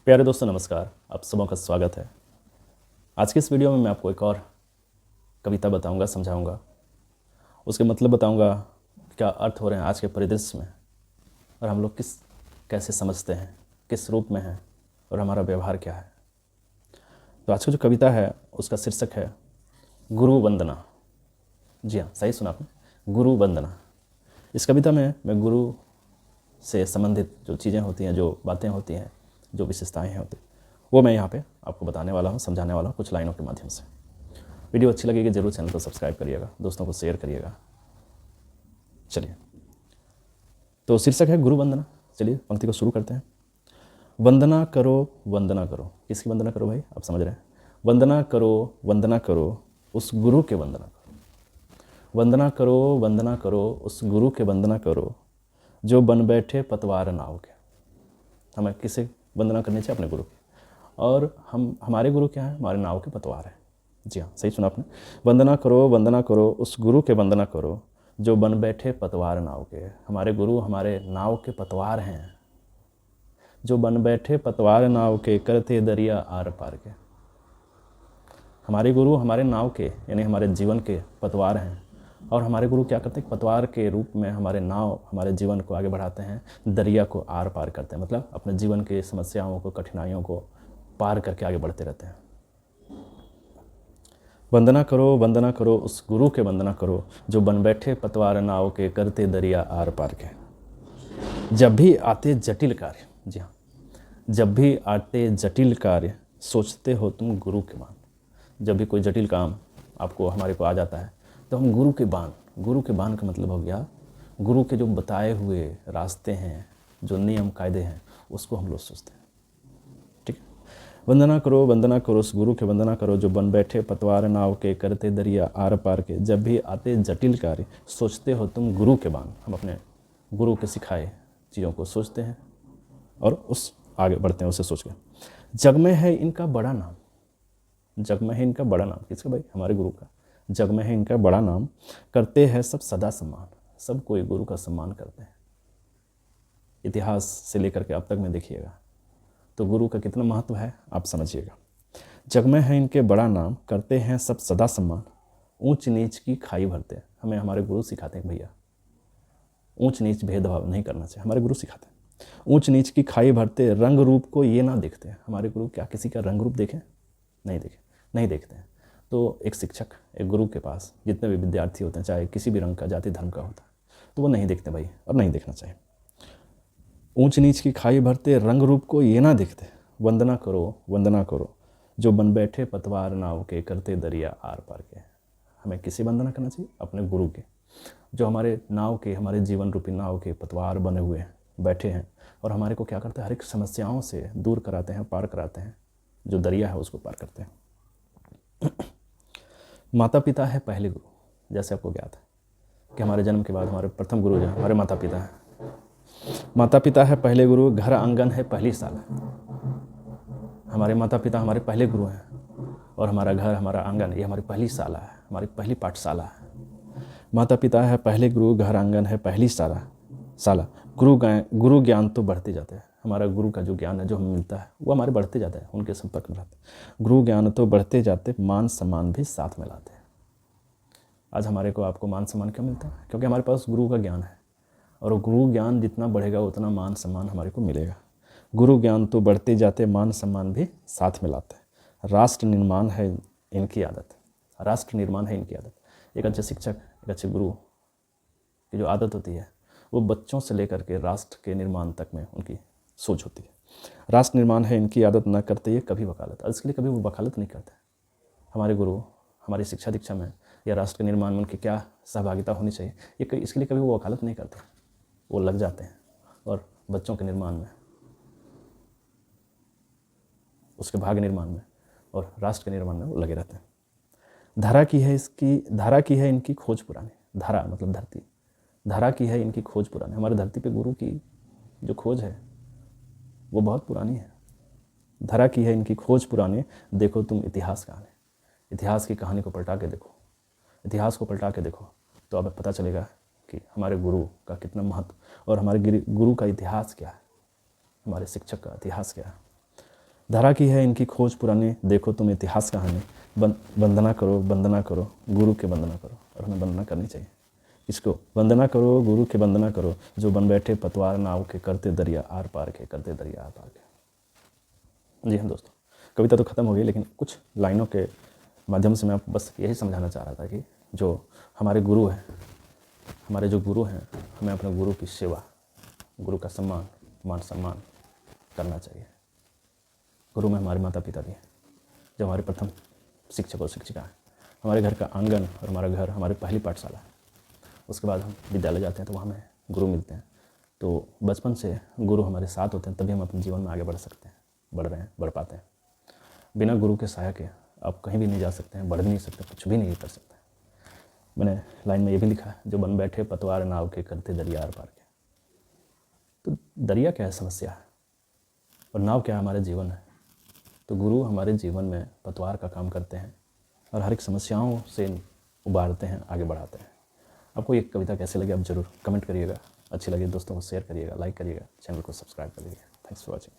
प्यारे दोस्तों नमस्कार, आप सबों का स्वागत है। आज के इस वीडियो में मैं आपको एक और कविता बताऊंगा, समझाऊंगा, उसके मतलब बताऊंगा, क्या अर्थ हो रहे हैं आज के परिदृश्य में और हम लोग कैसे समझते हैं, किस रूप में हैं और हमारा व्यवहार क्या है। तो आज की जो कविता है उसका शीर्षक है गुरु वंदना। जी हाँ, सही सुना आपने, गुरु वंदना। इस कविता में मैं गुरु से संबंधित जो चीज़ें होती हैं, जो बातें होती हैं, जो विशेषताएं होती हैं, वो मैं यहाँ पे आपको बताने वाला हूँ, समझाने वाला हूँ कुछ लाइनों के माध्यम से। वीडियो अच्छी लगेगी जरूर चैनल को सब्सक्राइब करिएगा, दोस्तों को शेयर करिएगा। चलिए, तो शीर्षक है गुरु वंदना। चलिए पंक्ति को शुरू करते हैं। वंदना करो, वंदना करो। किसकी वंदना करो भाई, आप समझ रहे हैं। वंदना करो उस गुरु के वंदना करो। वंदना करो, वंदना करो उस गुरु के वंदना करो जो बन बैठे पतवार नाव के। हमें किसे वंदना करनी चाहिए? अपने गुरु की। और हमारे गुरु क्या है? हमारे नाव के पतवार हैं। जी हाँ, सही सुना आपने। वंदना करो उस गुरु के वंदना करो जो बन बैठे पतवार नाव के। हमारे गुरु हमारे नाव के पतवार हैं, जो बन बैठे पतवार नाव के, करते दरिया आर पार के। हमारे गुरु हमारे नाव के यानी हमारे जीवन के पतवार हैं, और हमारे गुरु क्या करते हैं? पतवार के रूप में हमारे नाव, हमारे जीवन को आगे बढ़ाते हैं, दरिया को आर पार करते हैं। मतलब अपने जीवन के समस्याओं को, कठिनाइयों को पार करके आगे बढ़ते रहते हैं। वंदना करो उस गुरु के वंदना करो जो बन बैठे पतवार नाव के, करते दरिया आर पार के। जब भी आते जटिल कार्य, जी हाँ, जब भी आते जटिल कार्य सोचते हो तुम गुरु के बाण। जब भी कोई जटिल काम आपको, हमारे को आ जाता है, तो हम गुरु के बाण, गुरु के बाण का मतलब हो गया गुरु के जो बताए हुए रास्ते हैं, जो नियम कायदे हैं, उसको हम लोग सोचते हैं। ठीक है। वंदना करो उस गुरु के वंदना करो जो बन बैठे पतवार नाव के, करते दरिया आर पार के। जब भी आते जटिल कार्य सोचते हो तुम गुरु के बाण। हम अपने गुरु के सिखाए चीज़ों को सोचते हैं और उस आगे बढ़ते हैं उसे सोच के। जग में है इनका बड़ा नाम। जग में है इनका बड़ा नाम। किसका भाई? हमारे गुरु का। जग में है इनका बड़ा नाम, करते हैं सब सदा सम्मान। सब कोई गुरु का सम्मान करते हैं। इतिहास से लेकर के अब तक में देखिएगा तो गुरु का कितना महत्व है आप समझिएगा। जग में है इनके बड़ा नाम, करते हैं सब सदा सम्मान। ऊंच नीच की खाई भरते हैं। हमें हमारे गुरु सिखाते हैं भैया, ऊंच नीच भेदभाव नहीं करना चाहिए। हमारे गुरु सिखाते हैं। ऊंच नीच की खाई भरते, रंग रूप को ये ना देखते हैं। हमारे गुरु क्या किसी का रंग रूप देखें? नहीं देखते हैं। तो एक शिक्षक, एक गुरु के पास जितने भी विद्यार्थी होते हैं, चाहे किसी भी रंग का, जाति धर्म का होता है, तो वो नहीं देखते भाई, और नहीं देखना चाहिए। ऊंच नीच की खाई भरते, रंग रूप को ये ना देखते। वंदना करो जो बन बैठे पतवार नाव के, करते दरिया आर पार के। हमें किसी वंदना करना चाहिए? अपने गुरु के, जो हमारे नाव के, हमारे जीवन रूपी नाव के पतवार बने हुए हैं, बैठे हैं, और हमारे को क्या करते हैं? हर एक समस्याओं से दूर कराते हैं, पार कराते हैं। जो दरिया है उसको पार करते हैं। माता पिता है पहले गुरु। जैसे आपको ज्ञात है कि हमारे जन्म के बाद हमारे प्रथम गुरु जो हैं हमारे माता पिता हैं। माता पिता है पहले गुरु, घर आंगन है पहली शाला। हमारे माता पिता हमारे पहले गुरु हैं, और हमारा घर, हमारा आंगन, ये हमारी पहली शाला है, हमारी पहली पाठशाला है। माता पिता है पहले गुरु, घर आंगन है पहली शाला। गुरु ज्ञान तो बढ़ते जाते हैं। हमारा गुरु का जो ज्ञान है, जो हमें मिलता है, वो हमारे बढ़ते जाता है, उनके संपर्क में रहते हैं। गुरु ज्ञान तो बढ़ते जाते, मान सम्मान भी साथ में लाते हैं। आज हमारे को, आपको मान सम्मान क्यों मिलता है? क्योंकि हमारे पास गुरु का ज्ञान है, और गुरु ज्ञान जितना बढ़ेगा उतना मान सम्मान हमारे को मिलेगा। गुरु ज्ञान तो बढ़ते जाते, मान सम्मान भी साथ में लाते हैं। राष्ट्र निर्माण है इनकी आदत। राष्ट्र निर्माण है इनकी आदत। एक अच्छे शिक्षक, एक अच्छे गुरु की जो आदत होती है, वो बच्चों से लेकर के राष्ट्र के निर्माण तक में उनकी सोच होती है। राष्ट्र निर्माण है इनकी आदत, न करते ये कभी वकालत। और इसके लिए कभी वो वकालत नहीं करते। हमारे गुरु हमारी शिक्षा दीक्षा में या राष्ट्र के निर्माण में उनकी क्या सहभागिता होनी चाहिए, ये इसके लिए कभी वो वकालत नहीं करते। वो लग जाते हैं और बच्चों के निर्माण में, उसके भाग्य निर्माण में और राष्ट्र के निर्माण में वो लगे रहते हैं। धारा की है इनकी खोज पुरानी। धारा मतलब धरती। धारा की है इनकी खोज पुरानी। हमारे धरती पे गुरु की जो खोज है वो बहुत पुरानी है। धारा की है इनकी खोज पुरानी, देखो तुम इतिहास कहानी। इतिहास की कहानी को पलटा के देखो, इतिहास को पलटा के देखो, तो अब पता चलेगा कि हमारे गुरु का कितना महत्व, और हमारे गुरु का इतिहास क्या है, हमारे शिक्षक का इतिहास क्या है। धरा की है इनकी खोज पुरानी, देखो तुम इतिहास कहानी। वंदना करो गुरु के वंदना करो। और हमें वंदना करनी चाहिए। इसको वंदना करो गुरु के वंदना करो, जो बन बैठे पतवार नाव के, करते दरिया आर पार के, करते दरिया आर पार के। जी हाँ दोस्तों, कविता तो ख़त्म हो गई, लेकिन कुछ लाइनों के माध्यम से मैं बस यही समझाना चाह रहा था कि जो हमारे गुरु हैं, हमारे जो गुरु हैं, हमें अपने गुरु की सेवा, गुरु का सम्मान, मान सम्मान करना चाहिए। गुरु में हमारे माता पिता भी हैं, जो हमारे प्रथम शिक्षक और शिक्षिका हैं। हमारे घर का आंगन और हमारा घर हमारी पहली पाठशाला है। उसके बाद हम विद्यालय जाते हैं तो वहाँ हमें गुरु मिलते हैं। तो बचपन से गुरु हमारे साथ होते हैं, तभी हम अपने जीवन में आगे बढ़ सकते हैं, बढ़ रहे हैं, बढ़ पाते हैं। बिना गुरु के सहायक के आप कहीं भी नहीं जा सकते हैं, बढ़ भी नहीं सकते, कुछ भी नहीं कर सकते। मैंने लाइन में ये भी लिखा है, जो बन बैठे पतवार नाव के, करते दरिया आर पार के। तो दरिया क्या है? समस्या है। और नाव क्या है? हमारे जीवन है। तो गुरु हमारे जीवन में पतवार का काम करते हैं और हर एक समस्याओं से उबारते हैं, आगे बढ़ाते हैं। आपको ये कविता कैसे लगी आप ज़रूर कमेंट करिएगा। अच्छी लगी दोस्तों को शेयर करिएगा, लाइक करिएगा, चैनल को सब्सक्राइब करिएगा। Thanks for watching.